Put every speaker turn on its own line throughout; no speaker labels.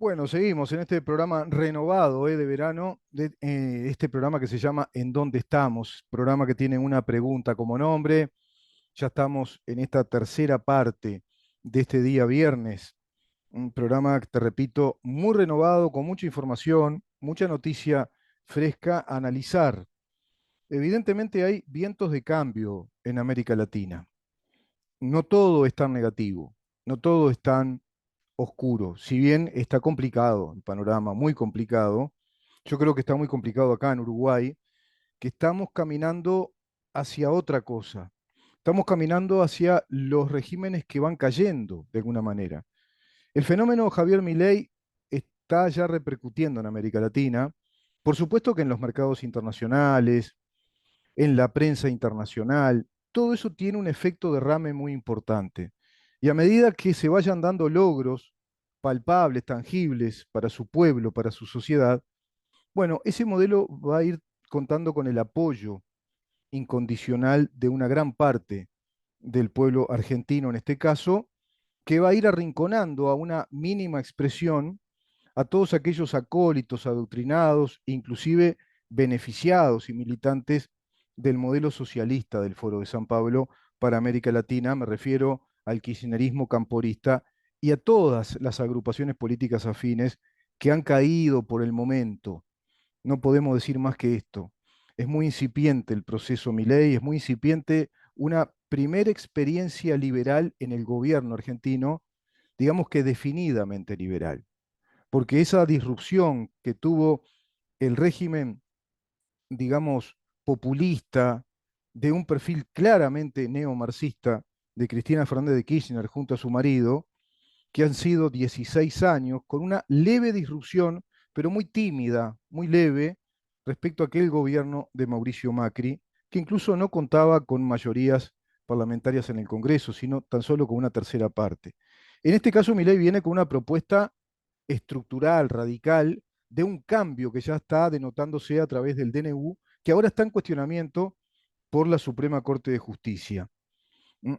Bueno, seguimos en este programa renovado de verano, este programa que se llama ¿En dónde estamos? Programa que tiene una pregunta como nombre. Ya estamos en esta tercera parte de este día viernes. Un programa, te repito, muy renovado, con mucha información, mucha noticia fresca a analizar. Evidentemente hay vientos de cambio en América Latina. No todo es tan negativo, no todo es tan oscuro. Si bien está complicado el panorama, muy complicado, yo creo que está muy complicado acá en Uruguay, que estamos caminando hacia otra cosa. Estamos caminando hacia los regímenes que van cayendo de alguna manera. El fenómeno Javier Milei está ya repercutiendo en América Latina. Por supuesto que en los mercados internacionales, en la prensa internacional, todo eso tiene un efecto derrame muy importante. Y a medida que se vayan dando logros palpables, tangibles para su pueblo, para su sociedad, bueno, ese modelo va a ir contando con el apoyo incondicional de una gran parte del pueblo argentino en este caso, que va a ir arrinconando a una mínima expresión a todos aquellos acólitos, adoctrinados, inclusive beneficiados y militantes del modelo socialista del Foro de San Pablo para América Latina, me refiero al kirchnerismo camporista y a todas las agrupaciones políticas afines que han caído por el momento. No podemos decir más que esto. Es muy incipiente el proceso Milei, es muy incipiente una primera experiencia liberal en el gobierno argentino, digamos que definidamente liberal, porque esa disrupción que tuvo el régimen, digamos, populista, de un perfil claramente neomarxista de Cristina Fernández de Kirchner junto a su marido, que han sido 16 años, con una leve disrupción, pero muy tímida, muy leve, respecto a aquel gobierno de Mauricio Macri, que incluso no contaba con mayorías parlamentarias en el Congreso, sino tan solo con una tercera parte. En este caso, Milei viene con una propuesta estructural, radical, de un cambio que ya está denotándose a través del DNU, que ahora está en cuestionamiento por la Suprema Corte de Justicia.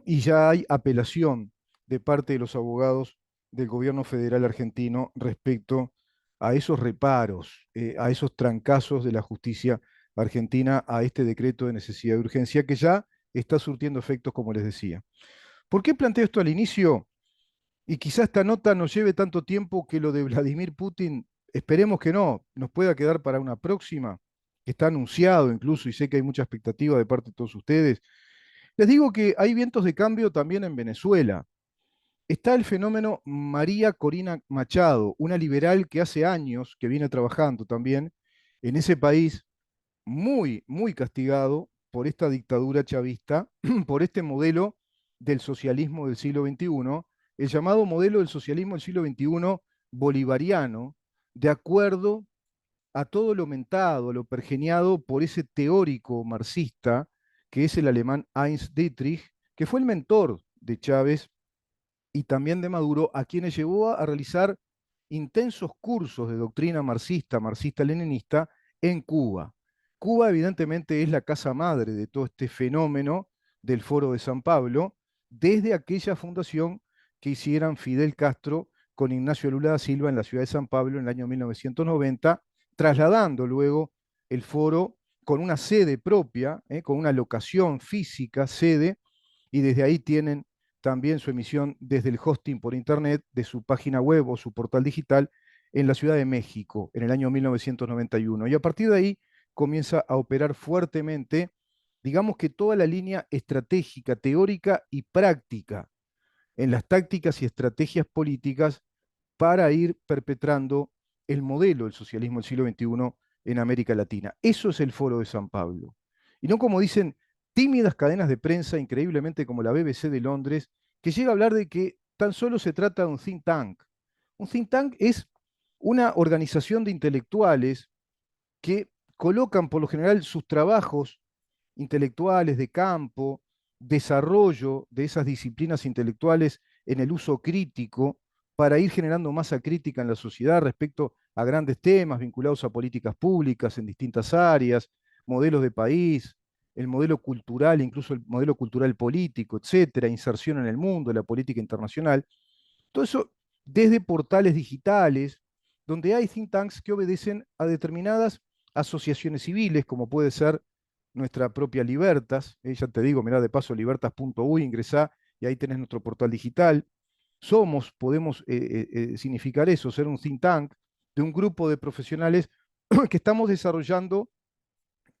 Y ya hay apelación de parte de los abogados del gobierno federal argentino respecto a esos reparos, a esos trancazos de la justicia argentina a este decreto de necesidad de urgencia que ya está surtiendo efectos, como les decía. ¿Por qué planteo esto al inicio? Y quizá esta nota no lleve tanto tiempo que lo de Vladimir Putin, esperemos que no, nos pueda quedar para una próxima, que está anunciado incluso, y sé que hay mucha expectativa de parte de todos ustedes. Les digo que hay vientos de cambio también en Venezuela. Está el fenómeno María Corina Machado, una liberal que hace años que viene trabajando también en ese país muy, muy castigado por esta dictadura chavista, por este modelo del socialismo del siglo XXI, el llamado modelo del socialismo del siglo XXI bolivariano, de acuerdo a todo lo mentado, lo pergeniado por ese teórico marxista que es el alemán Heinz Dietrich, que fue el mentor de Chávez y también de Maduro, a quienes llevó a realizar intensos cursos de doctrina marxista, marxista-leninista en Cuba. Cuba evidentemente es la casa madre de todo este fenómeno del Foro de San Pablo, desde aquella fundación que hicieran Fidel Castro con Ignacio Lula da Silva en la ciudad de San Pablo en el año 1990, trasladando luego el foro con una sede propia, con una locación física, sede, y desde ahí tienen también su emisión desde el hosting por internet de su página web o su portal digital en la Ciudad de México en el año 1991. Y a partir de ahí comienza a operar fuertemente, digamos que toda la línea estratégica, teórica y práctica en las tácticas y estrategias políticas para ir perpetrando el modelo del socialismo del siglo XXI en América Latina. Eso es el Foro de San Pablo. Y no como dicen tímidas cadenas de prensa, increíblemente como la BBC de Londres, que llega a hablar de que tan solo se trata de un think tank. Un think tank es una organización de intelectuales que colocan por lo general sus trabajos intelectuales de campo, desarrollo de esas disciplinas intelectuales en el uso crítico para ir generando masa crítica en la sociedad respecto a grandes temas vinculados a políticas públicas en distintas áreas, modelos de país, el modelo cultural, incluso el modelo cultural político, etcétera, inserción en el mundo, la política internacional. Todo eso desde portales digitales, donde hay think tanks que obedecen a determinadas asociaciones civiles, como puede ser nuestra propia Libertas. Ya te digo, mirá, de paso, libertas.uy, ingresá y ahí tenés nuestro portal digital. Podemos significar eso, ser un think tank de un grupo de profesionales que estamos desarrollando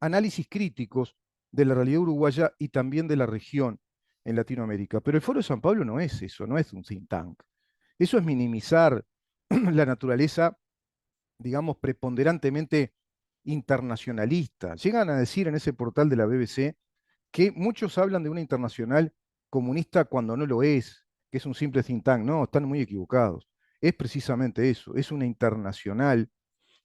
análisis críticos de la realidad uruguaya y también de la región en Latinoamérica. Pero el Foro de San Pablo no es eso, no es un think tank. Eso es minimizar la naturaleza, digamos, preponderantemente internacionalista. Llegan a decir en ese portal de la BBC que muchos hablan de una internacional comunista cuando no lo es, que es un simple think tank. No, están muy equivocados. Es precisamente eso, es una internacional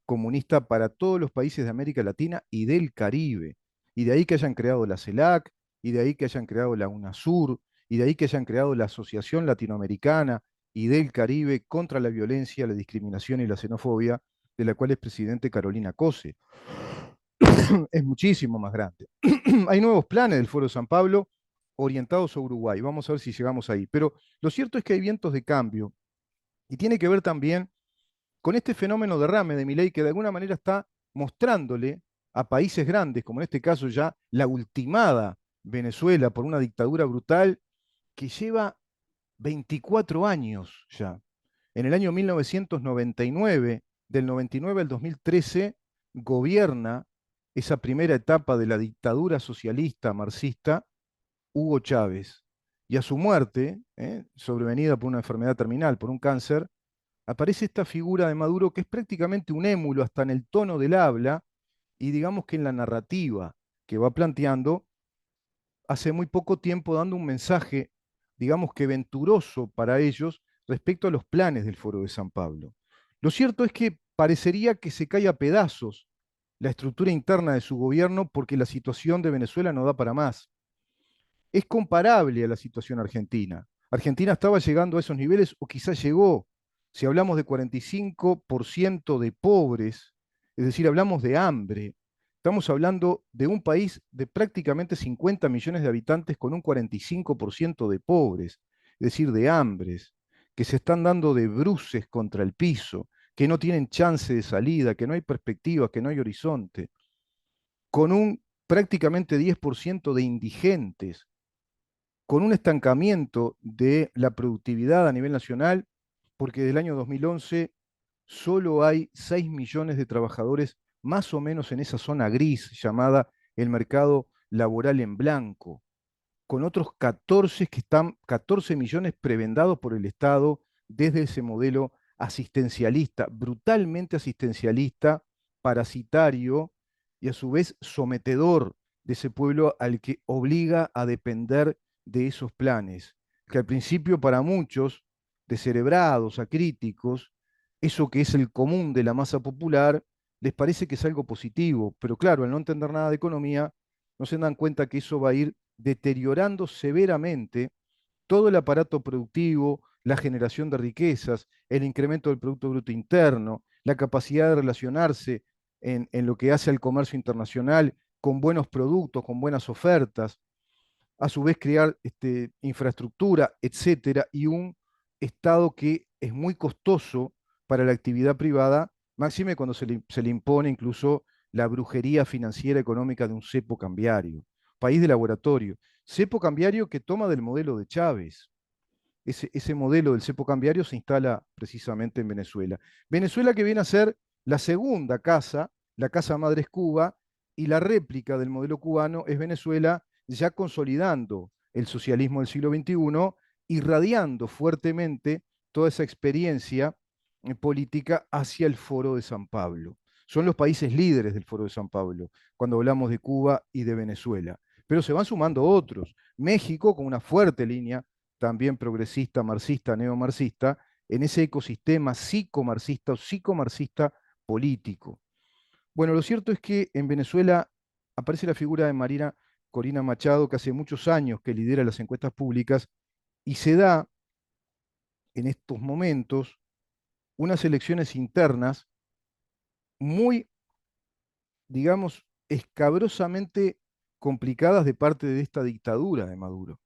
comunista para todos los países de América Latina y del Caribe. Y de ahí que hayan creado la CELAC, y de ahí que hayan creado la UNASUR, y de ahí que hayan creado la Asociación Latinoamericana y del Caribe contra la violencia, la discriminación y la xenofobia, de la cual es presidente Carolina Cose. Es muchísimo más grande. Hay nuevos planes del Foro de San Pablo orientados a Uruguay. Vamos a ver si llegamos ahí. Pero lo cierto es que hay vientos de cambio y tiene que ver también con este fenómeno derrame de Milei que de alguna manera está mostrándole a países grandes, como en este caso ya la ultimada Venezuela por una dictadura brutal que lleva 24 años ya. En el año 1999, del 99 al 2013, gobierna esa primera etapa de la dictadura socialista marxista Hugo Chávez. Y a su muerte, sobrevenida por una enfermedad terminal, por un cáncer, aparece esta figura de Maduro que es prácticamente un émulo hasta en el tono del habla y digamos que en la narrativa que va planteando, hace muy poco tiempo dando un mensaje, digamos que venturoso para ellos respecto a los planes del Foro de San Pablo. Lo cierto es que parecería que se cae a pedazos la estructura interna de su gobierno porque la situación de Venezuela no da para más. Es comparable a la situación argentina. Argentina estaba llegando a esos niveles o quizás llegó. Si hablamos de 45% de pobres, es decir, hablamos de hambre, estamos hablando de un país de prácticamente 50 millones de habitantes con un 45% de pobres, es decir, de hambres, que se están dando de bruces contra el piso, que no tienen chance de salida, que no hay perspectivas, que no hay horizonte, con un prácticamente 10% de indigentes, con un estancamiento de la productividad a nivel nacional, porque del año 2011 solo hay 6 millones de trabajadores más o menos en esa zona gris llamada el mercado laboral en blanco, con otros 14 millones prebendados por el Estado desde ese modelo asistencialista, brutalmente asistencialista, parasitario y a su vez sometedor de ese pueblo al que obliga a depender de esos planes, que al principio para muchos, descerebrados, acríticos, eso que es el común de la masa popular, les parece que es algo positivo, pero claro, al no entender nada de economía, no se dan cuenta que eso va a ir deteriorando severamente todo el aparato productivo, la generación de riquezas, el incremento del Producto Bruto Interno, la capacidad de relacionarse en lo que hace al comercio internacional con buenos productos, con buenas ofertas, a su vez crear infraestructura, etcétera, y un Estado que es muy costoso para la actividad privada, máxime cuando se le impone incluso la brujería financiera económica de un cepo cambiario, país de laboratorio, cepo cambiario que toma del modelo de Chávez. Ese modelo del cepo cambiario se instala precisamente en Venezuela. Venezuela que viene a ser la segunda casa, la casa madre es Cuba, y la réplica del modelo cubano es Venezuela ya consolidando el socialismo del siglo XXI, irradiando fuertemente toda esa experiencia política hacia el Foro de San Pablo. Son los países líderes del Foro de San Pablo cuando hablamos de Cuba y de Venezuela. Pero se van sumando otros. México con una fuerte línea también progresista, marxista, neomarxista, en ese ecosistema psicomarxista o psicomarxista político. Bueno, lo cierto es que en Venezuela aparece la figura de Marina Corina Machado, que hace muchos años que lidera las encuestas públicas, y se da en estos momentos unas elecciones internas muy, digamos, escabrosamente complicadas de parte de esta dictadura de Maduro.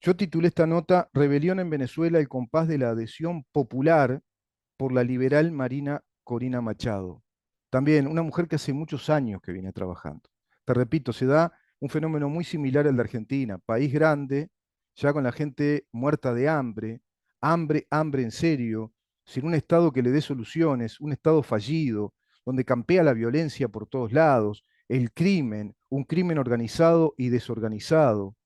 Yo titulé esta nota Rebelión en Venezuela, el compás de la adhesión popular, por la liberal Marina Corina Machado. También una mujer que hace muchos años que viene trabajando. Te repito, se da un fenómeno muy similar al de Argentina, país grande, ya con la gente muerta de hambre, hambre, hambre en serio, sin un Estado que le dé soluciones, un Estado fallido, donde campea la violencia por todos lados, el crimen, un crimen organizado y desorganizado,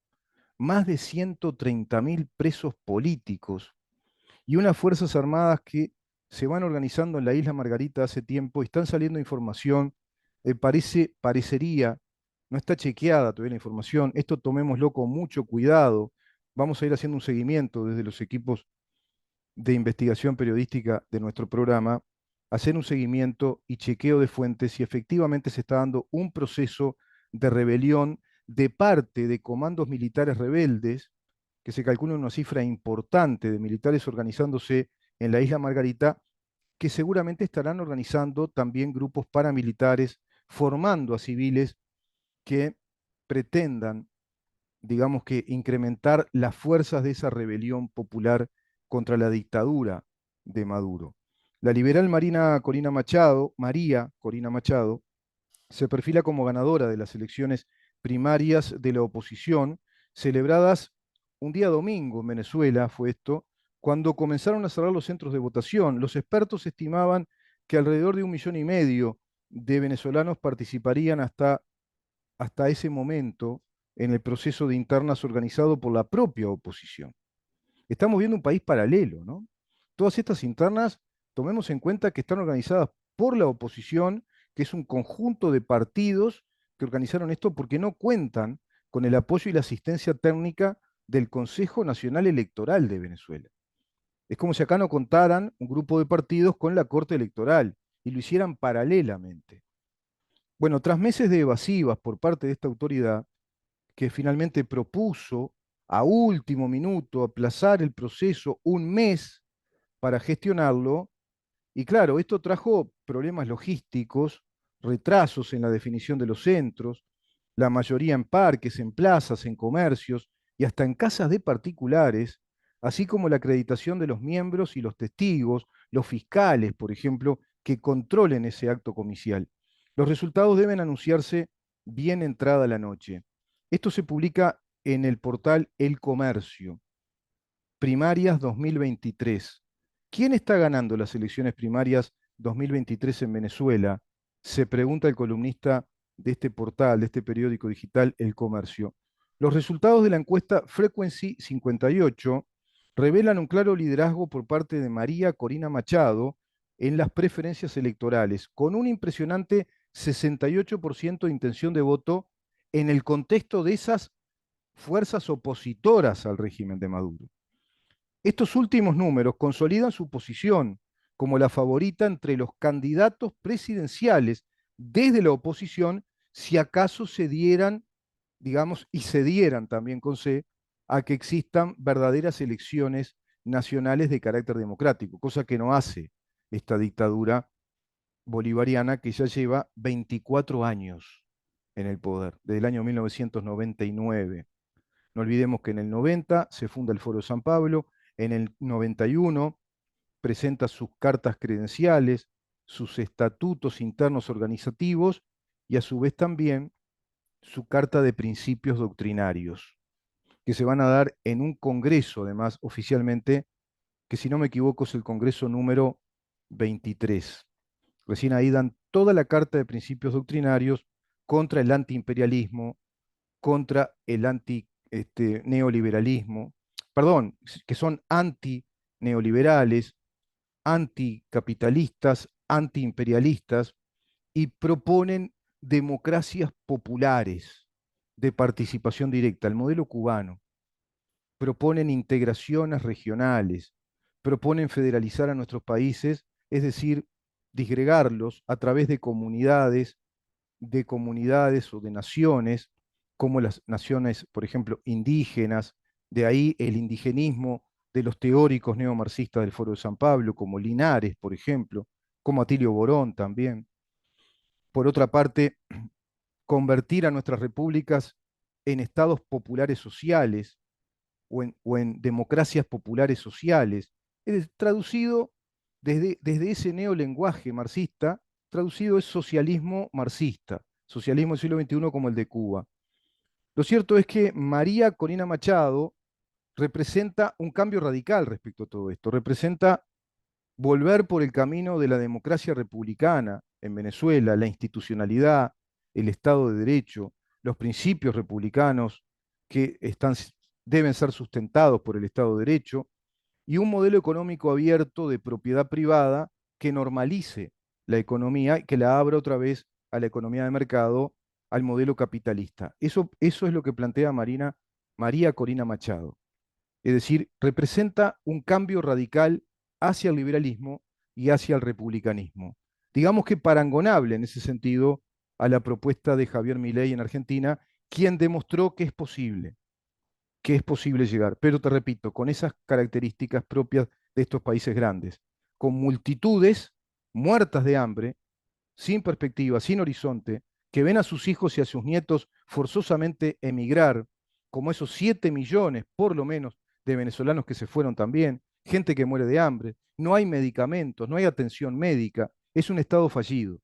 más de 130.000 presos políticos y unas Fuerzas Armadas que se van organizando en la isla Margarita hace tiempo y están saliendo información, parecería, no está chequeada todavía la información, esto tomémoslo con mucho cuidado, vamos a ir haciendo un seguimiento desde los equipos de investigación periodística de nuestro programa, hacer un seguimiento y chequeo de fuentes si efectivamente se está dando un proceso de rebelión de parte de comandos militares rebeldes, que se calcula una cifra importante de militares organizándose en la isla Margarita, que seguramente estarán organizando también grupos paramilitares, formando a civiles que pretendan, digamos que, incrementar las fuerzas de esa rebelión popular contra la dictadura de Maduro. La liberal María Corina Machado, se perfila como ganadora de las elecciones primarias de la oposición, celebradas un día domingo en Venezuela, fue esto, cuando comenzaron a cerrar los centros de votación. Los expertos estimaban que alrededor de 1,5 millones de venezolanos participarían hasta ese momento en el proceso de internas organizado por la propia oposición. Estamos viendo un país paralelo, ¿no? Todas estas internas, tomemos en cuenta que están organizadas por la oposición, que es un conjunto de partidos que organizaron esto porque no cuentan con el apoyo y la asistencia técnica del Consejo Nacional Electoral de Venezuela. Es como si acá no contaran un grupo de partidos con la Corte Electoral y lo hicieran paralelamente. Bueno, tras meses de evasivas por parte de esta autoridad, que finalmente propuso a último minuto aplazar el proceso un mes para gestionarlo, y claro, esto trajo problemas logísticos, retrasos en la definición de los centros, la mayoría en parques, en plazas, en comercios y hasta en casas de particulares, así como la acreditación de los miembros y los testigos, los fiscales, por ejemplo, que controlen ese acto comicial. Los resultados deben anunciarse bien entrada la noche. Esto se publica en el portal El Comercio. Primarias 2023. ¿Quién está ganando las elecciones primarias 2023 en Venezuela? Se pregunta el columnista de este portal, de este periódico digital El Comercio. Los resultados de la encuesta Frequency 58 revelan un claro liderazgo por parte de María Corina Machado en las preferencias electorales, con un impresionante 68% de intención de voto en el contexto de esas fuerzas opositoras al régimen de Maduro. Estos últimos números consolidan su posición como la favorita entre los candidatos presidenciales desde la oposición, si acaso se dieran, digamos, y se dieran también con C, a que existan verdaderas elecciones nacionales de carácter democrático, cosa que no hace esta dictadura bolivariana que ya lleva 24 años en el poder, desde el año 1999. No olvidemos que en el 90 se funda el Foro de San Pablo, en el 91 presenta sus cartas credenciales, sus estatutos internos organizativos y a su vez también su carta de principios doctrinarios, que se van a dar en un congreso, además, oficialmente, que si no me equivoco es el congreso número 23. Recién ahí dan toda la carta de principios doctrinarios contra el antiimperialismo, contra el neoliberalismo, perdón, que son anti-neoliberales, anticapitalistas, antiimperialistas, y proponen democracias populares de participación directa, el modelo cubano. Proponen integraciones regionales, proponen federalizar a nuestros países, es decir, disgregarlos a través de comunidades o de naciones, como las naciones, por ejemplo, indígenas, de ahí el indigenismo de los teóricos neomarxistas del Foro de San Pablo, como Linares, por ejemplo, como Atilio Borón también. Por otra parte, convertir a nuestras repúblicas en estados populares sociales o en democracias populares sociales. Es traducido, desde ese neolenguaje marxista, traducido es socialismo marxista, socialismo del siglo XXI como el de Cuba. Lo cierto es que María Corina Machado representa un cambio radical respecto a todo esto, representa volver por el camino de la democracia republicana en Venezuela, la institucionalidad, el Estado de Derecho, los principios republicanos que deben ser sustentados por el Estado de Derecho, y un modelo económico abierto de propiedad privada que normalice la economía y que la abra otra vez a la economía de mercado, al modelo capitalista. Eso es lo que plantea María Corina Machado. Es decir, representa un cambio radical hacia el liberalismo y hacia el republicanismo. Digamos que parangonable en ese sentido a la propuesta de Javier Milei en Argentina, quien demostró que es posible llegar, pero te repito, con esas características propias de estos países grandes, con multitudes muertas de hambre, sin perspectiva, sin horizonte, que ven a sus hijos y a sus nietos forzosamente emigrar, como esos 7 millones, por lo menos, de venezolanos que se fueron también, gente que muere de hambre, no hay medicamentos, no hay atención médica, es un estado fallido.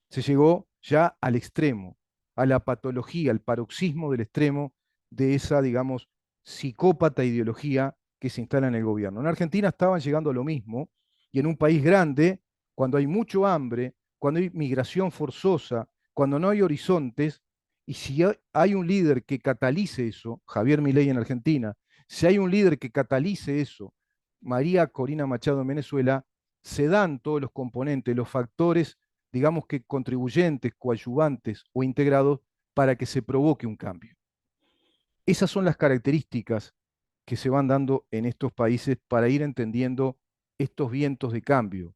Se llegó ya al extremo, a la patología, al paroxismo del extremo de esa, digamos, psicópata ideología que se instala en el gobierno. En Argentina estaban llegando a lo mismo, y en un país grande, cuando hay mucho hambre, cuando hay migración forzosa, cuando no hay horizontes, y si hay un líder que catalice eso, Javier Milei en Argentina, si hay un líder que catalice eso, María Corina Machado en Venezuela, se dan todos los componentes, los factores, digamos que contribuyentes, coadyuvantes o integrados para que se provoque un cambio. Esas son las características que se van dando en estos países para ir entendiendo estos vientos de cambio,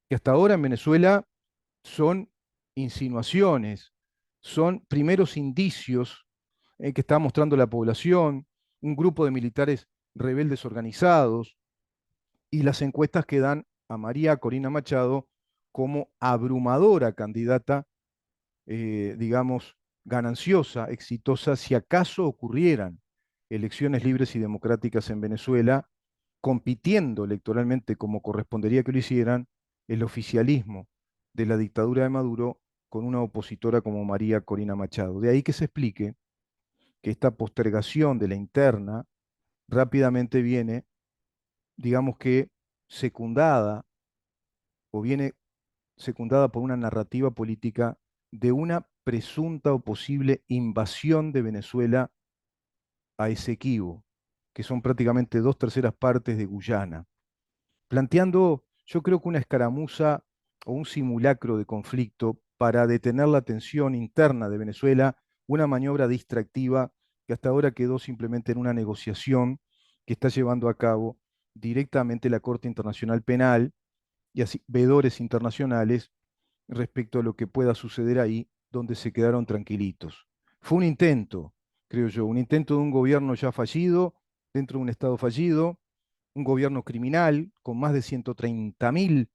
que hasta ahora en Venezuela son insinuaciones, son primeros indicios que está mostrando la población, un grupo de militares rebeldes organizados, y las encuestas que dan a María Corina Machado como abrumadora candidata, digamos, gananciosa, exitosa, si acaso ocurrieran elecciones libres y democráticas en Venezuela, compitiendo electoralmente como correspondería que lo hicieran el oficialismo de la dictadura de Maduro con una opositora como María Corina Machado. De ahí que se explique que esta postergación de la interna rápidamente viene, digamos que secundada o viene secundada por una narrativa política de una presunta o posible invasión de Venezuela a Esequibo, que son prácticamente 2/3 partes de Guyana, planteando, yo creo que una escaramuza o un simulacro de conflicto para detener la tensión interna de Venezuela, una maniobra distractiva que hasta ahora quedó simplemente en una negociación que está llevando a cabo directamente la Corte Internacional Penal y así veedores internacionales respecto a lo que pueda suceder ahí, donde se quedaron tranquilitos. Fue un intento, creo yo, un intento de un gobierno ya fallido, dentro de un Estado fallido, un gobierno criminal con más de 130.000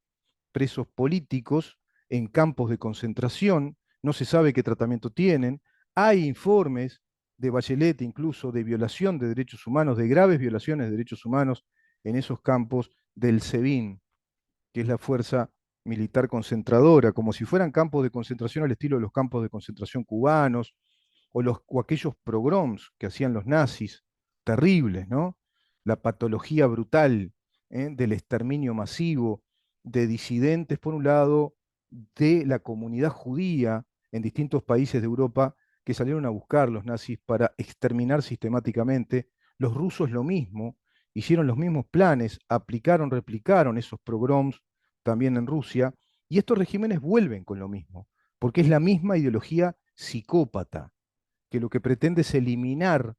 presos políticos en campos de concentración, no se sabe qué tratamiento tienen, hay informes de Bachelet incluso de violación de derechos humanos, de graves violaciones de derechos humanos en esos campos del SEBIN, que es la fuerza militar concentradora, como si fueran campos de concentración al estilo de los campos de concentración cubanos o aquellos pogroms que hacían los nazis, terribles, ¿no? La patología brutal del exterminio masivo de disidentes, por un lado, de la comunidad judía en distintos países de Europa que salieron a buscar los nazis para exterminar sistemáticamente. Los rusos lo mismo, hicieron los mismos planes, aplicaron, replicaron esos pogroms también en Rusia, y estos regímenes vuelven con lo mismo, porque es la misma ideología psicópata, que lo que pretende es eliminar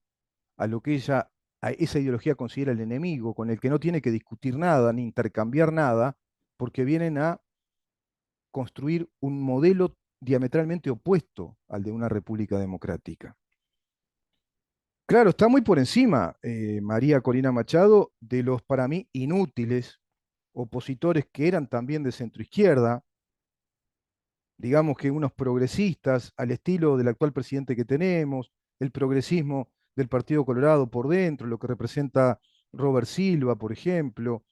a lo que a esa ideología considera el enemigo, con el que no tiene que discutir nada ni intercambiar nada, porque vienen a construir un modelo diametralmente opuesto al de una república democrática. Claro, está muy por encima María Corina Machado de los para mí inútiles opositores que eran también de centroizquierda, digamos que unos progresistas al estilo del actual presidente que tenemos, el progresismo del Partido Colorado por dentro, lo que representa Robert Silva, por ejemplo,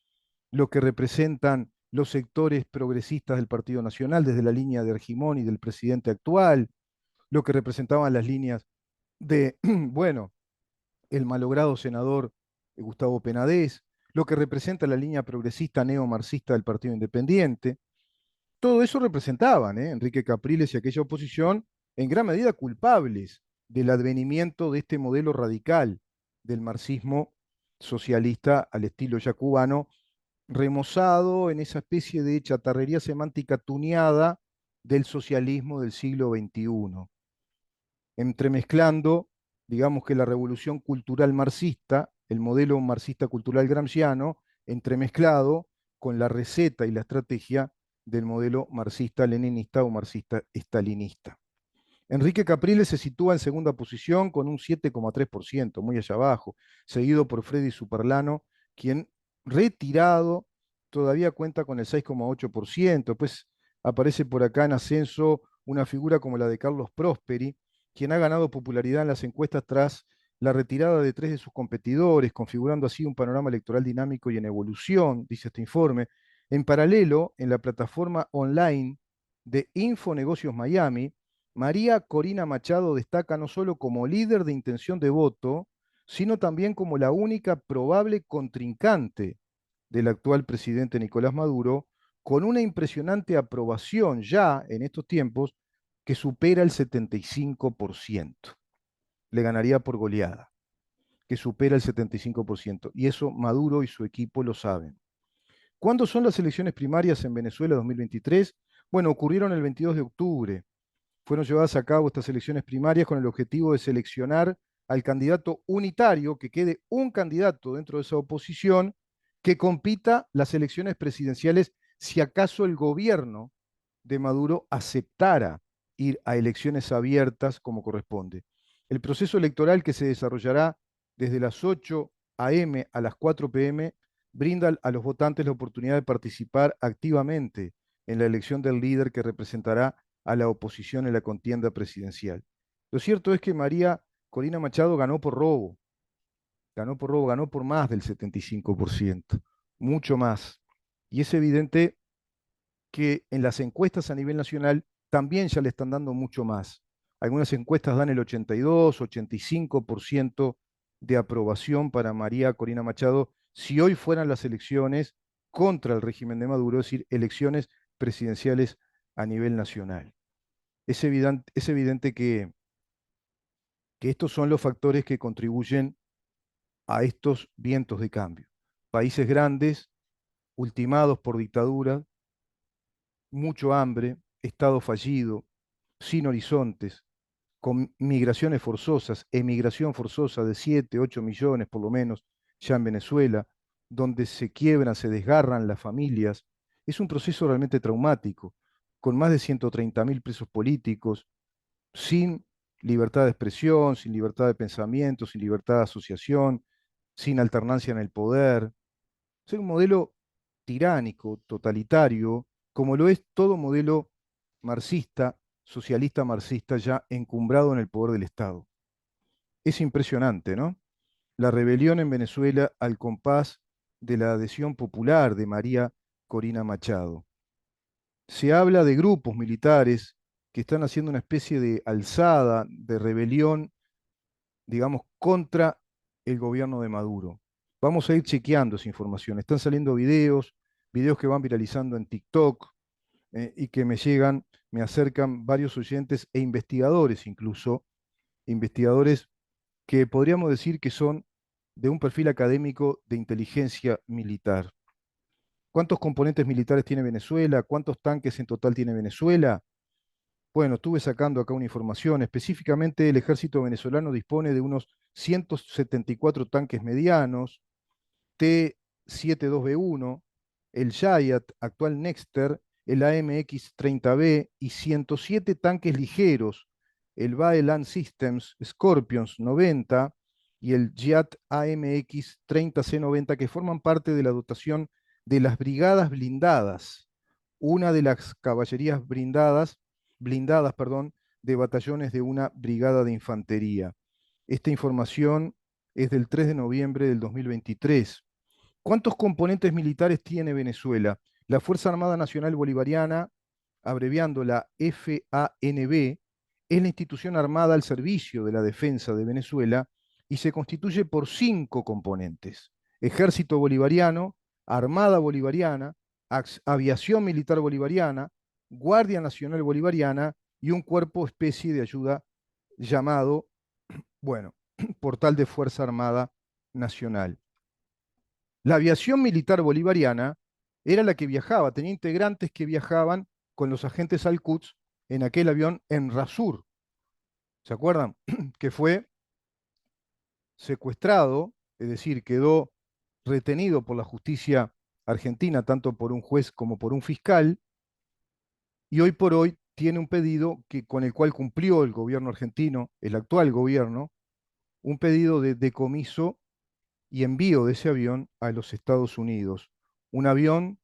lo que representan los sectores progresistas del Partido Nacional, desde la línea de Argimón y del presidente actual, lo que representaban las líneas de, bueno, el malogrado senador Gustavo Penadez, lo que representa la línea progresista neomarxista del Partido Independiente. Todo eso representaban, Enrique Capriles y aquella oposición, en gran medida culpables del advenimiento de este modelo radical del marxismo socialista al estilo ya cubano, remozado en esa especie de chatarrería semántica tuneada del socialismo del siglo XXI, entremezclando, digamos que la revolución cultural marxista, el modelo marxista cultural gramsciano, entremezclado con la receta y la estrategia del modelo marxista-leninista o marxista-estalinista. Enrique Capriles se sitúa en segunda posición con un 7,3%, muy allá abajo, seguido por Freddy Superlano, quien retirado todavía cuenta con el 6,8%. Pues aparece por acá en ascenso una figura como la de Carlos Prosperi, quien ha ganado popularidad en las encuestas tras la retirada de 3 de sus competidores, configurando así un panorama electoral dinámico y en evolución, dice este informe. En paralelo, en la plataforma online de Infonegocios Miami, María Corina Machado destaca no solo como líder de intención de voto, sino también como la única probable contrincante del actual presidente Nicolás Maduro, con una impresionante aprobación ya en estos tiempos que supera el 75%. Le ganaría por goleada, que supera el 75%. Y eso Maduro y su equipo lo saben. ¿Cuándo son las elecciones primarias en Venezuela 2023? Bueno, ocurrieron el 22 de octubre. Fueron llevadas a cabo estas elecciones primarias con el objetivo de seleccionar al candidato unitario, que quede un candidato dentro de esa oposición que compita las elecciones presidenciales si acaso el gobierno de Maduro aceptara ir a elecciones abiertas como corresponde. El proceso electoral, que se desarrollará desde las 8 a.m. a las 4 p.m., brinda a los votantes la oportunidad de participar activamente en la elección del líder que representará a la oposición en la contienda presidencial. Lo cierto es que María Corina Machado ganó por más del 75%, mucho más. Y es evidente que en las encuestas a nivel nacional también ya le están dando mucho más. Algunas encuestas dan el 82, 85% de aprobación para María Corina Machado si hoy fueran las elecciones contra el régimen de Maduro, es decir, elecciones presidenciales a nivel nacional. Es evidente que estos son los factores que contribuyen a estos vientos de cambio. Países grandes, ultimados por dictadura, mucho hambre, Estado fallido, sin horizontes, con migraciones forzosas, emigración forzosa de 7, 8 millones por lo menos ya en Venezuela, donde se quiebran, se desgarran las familias. Es un proceso realmente traumático, con más de 130.000 presos políticos, sin libertad de expresión, sin libertad de pensamiento, sin libertad de asociación, sin alternancia en el poder. Es un modelo tiránico, totalitario, como lo es todo modelo marxista, socialista marxista ya encumbrado en el poder del Estado. Es impresionante, ¿no? La rebelión en Venezuela al compás de la adhesión popular de María Corina Machado. Se habla de grupos militares que están haciendo una especie de alzada, de rebelión, digamos, contra el gobierno de Maduro. Vamos a ir chequeando esa información. Están saliendo videos que van viralizando en TikTok, y que me llegan, me acercan varios oyentes e investigadores incluso, investigadores que podríamos decir que son de un perfil académico de inteligencia militar. ¿Cuántos componentes militares tiene Venezuela? ¿Cuántos tanques en total tiene Venezuela? Bueno, estuve sacando acá una información. Específicamente, el ejército venezolano dispone de unos 174 tanques medianos, T-72B1, el Giant, actual Nexter, el AMX-30B y 107 tanques ligeros, el BAE Land Systems Scorpions 90 y el Giat AMX-30C90, que forman parte de la dotación de las brigadas blindadas, una de las caballerías blindadas, perdón, de batallones de una brigada de infantería. Esta información es del 3 de noviembre del 2023. ¿Cuántos componentes militares tiene Venezuela? La Fuerza Armada Nacional Bolivariana, abreviando la FANB, es la institución armada al servicio de la defensa de Venezuela y se constituye por 5 componentes: Ejército Bolivariano, Armada Bolivariana, Aviación Militar Bolivariana, Guardia Nacional Bolivariana y un cuerpo especie de ayuda llamado, bueno, Portal de Fuerza Armada Nacional. La aviación militar bolivariana era la que viajaba, tenía integrantes que viajaban con los agentes Al-Quds en aquel avión en Rasur. ¿Se acuerdan? Que fue secuestrado, es decir, quedó retenido por la justicia argentina, tanto por un juez como por un fiscal, y hoy por hoy tiene un pedido con el cual cumplió el gobierno argentino, el actual gobierno, un pedido de decomiso y envío de ese avión a los Estados Unidos. Un avión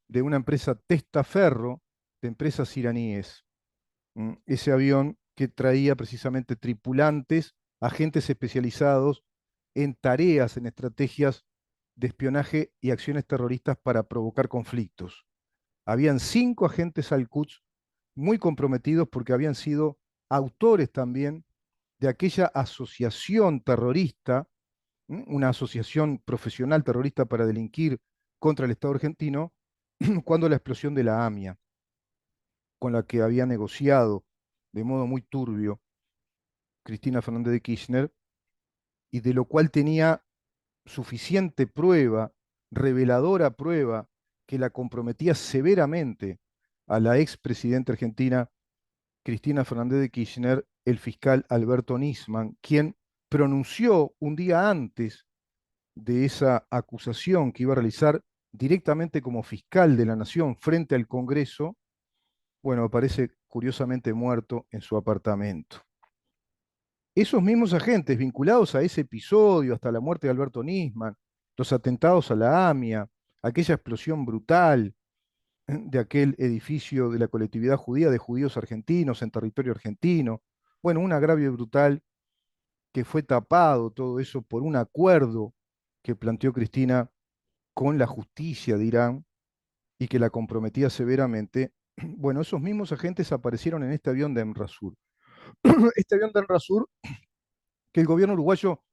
de una empresa Testaferro, de empresas iraníes. Ese avión que traía precisamente tripulantes, agentes especializados en tareas, en estrategias de espionaje y acciones terroristas para provocar conflictos. Habían 5 agentes Al-Quds muy comprometidos porque habían sido autores también de aquella asociación terrorista, una asociación profesional terrorista para delinquir contra el Estado argentino, cuando la explosión de la AMIA, con la que había negociado de modo muy turbio Cristina Fernández de Kirchner, y de lo cual tenía suficiente prueba, reveladora prueba, que la comprometía severamente a la expresidenta argentina Cristina Fernández de Kirchner, el fiscal Alberto Nisman, quien pronunció un día antes de esa acusación que iba a realizar directamente como fiscal de la Nación frente al Congreso, bueno, aparece curiosamente muerto en su apartamento. Esos mismos agentes vinculados a ese episodio, hasta la muerte de Alberto Nisman, los atentados a la AMIA, aquella explosión brutal de aquel edificio de la colectividad judía de judíos argentinos en territorio argentino, bueno, un agravio brutal que fue tapado todo eso por un acuerdo que planteó Cristina con la justicia de Irán y que la comprometía severamente. Bueno, esos mismos agentes aparecieron en este avión de Emrasur. Este avión de Emrasur que el gobierno uruguayo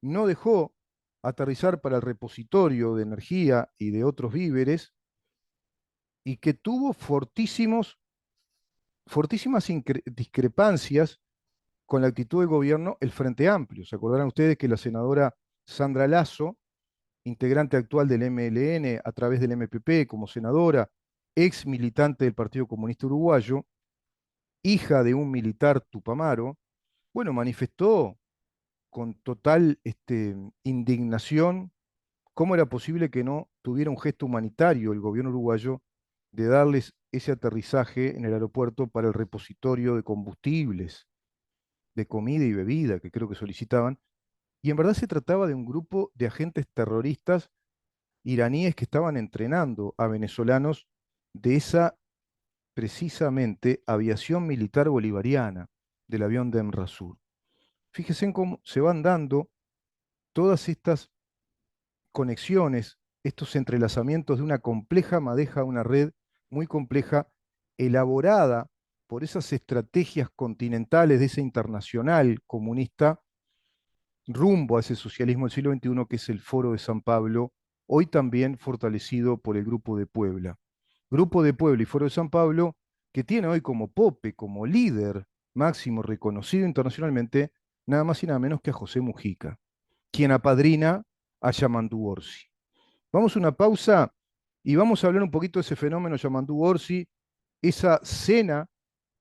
no dejó aterrizar para el repositorio de energía y de otros víveres y que tuvo fortísimas discrepancias con la actitud del gobierno, el Frente Amplio. Se acordarán ustedes que la senadora Sandra Lasso, integrante actual del MLN a través del MPP como senadora, ex militante del Partido Comunista Uruguayo, hija de un militar tupamaro, bueno, manifestó con total indignación cómo era posible que no tuviera un gesto humanitario el gobierno uruguayo de darles ese aterrizaje en el aeropuerto para el repositorio de combustibles, de comida y bebida que creo que solicitaban. Y en verdad se trataba de un grupo de agentes terroristas iraníes que estaban entrenando a venezolanos de esa precisamente aviación militar bolivariana, del avión de Emrasur. Fíjense en cómo se van dando todas estas conexiones, estos entrelazamientos de una compleja madeja, una red muy compleja, elaborada por esas estrategias continentales de esa internacional comunista rumbo a ese socialismo del siglo XXI que es el Foro de San Pablo, hoy también fortalecido por el Grupo de Puebla. Grupo de Puebla y Foro de San Pablo, que tiene hoy como pope, como líder máximo reconocido internacionalmente, nada más y nada menos que a José Mujica, quien apadrina a Yamandu Orsi. Vamos a una pausa y vamos a hablar un poquito de ese fenómeno Yamandu Orsi, esa cena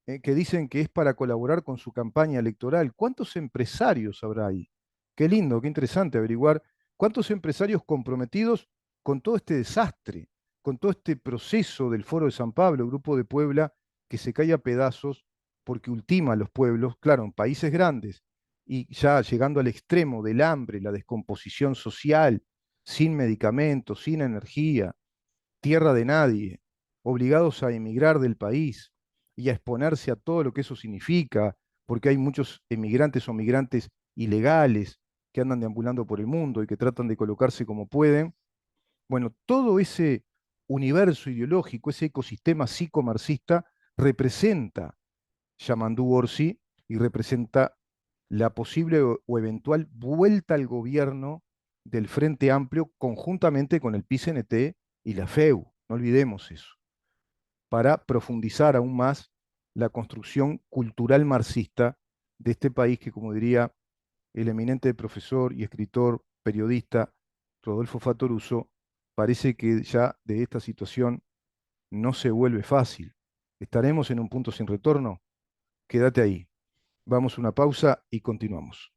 que dicen que es para colaborar con su campaña electoral. ¿Cuántos empresarios habrá ahí? Qué lindo, qué interesante averiguar cuántos empresarios comprometidos con todo este desastre, con todo este proceso del Foro de San Pablo, Grupo de Puebla, que se cae a pedazos porque ultima a los pueblos, claro, en países grandes, y ya llegando al extremo del hambre, la descomposición social, sin medicamentos, sin energía, tierra de nadie, obligados a emigrar del país y a exponerse a todo lo que eso significa, porque hay muchos emigrantes o migrantes ilegales que andan deambulando por el mundo y que tratan de colocarse como pueden. Bueno, todo ese universo ideológico, ese ecosistema psicomarxista, representa Yamandu Orsi y representa la posible o eventual vuelta al gobierno del Frente Amplio conjuntamente con el PCNT y la FEU. No olvidemos eso, para profundizar aún más la construcción cultural marxista de este país que, como diría el eminente profesor y escritor, periodista Rodolfo Fattoruso, parece que ya de esta situación no se vuelve fácil. ¿Estaremos en un punto sin retorno? Quédate ahí. Vamos a una pausa y continuamos.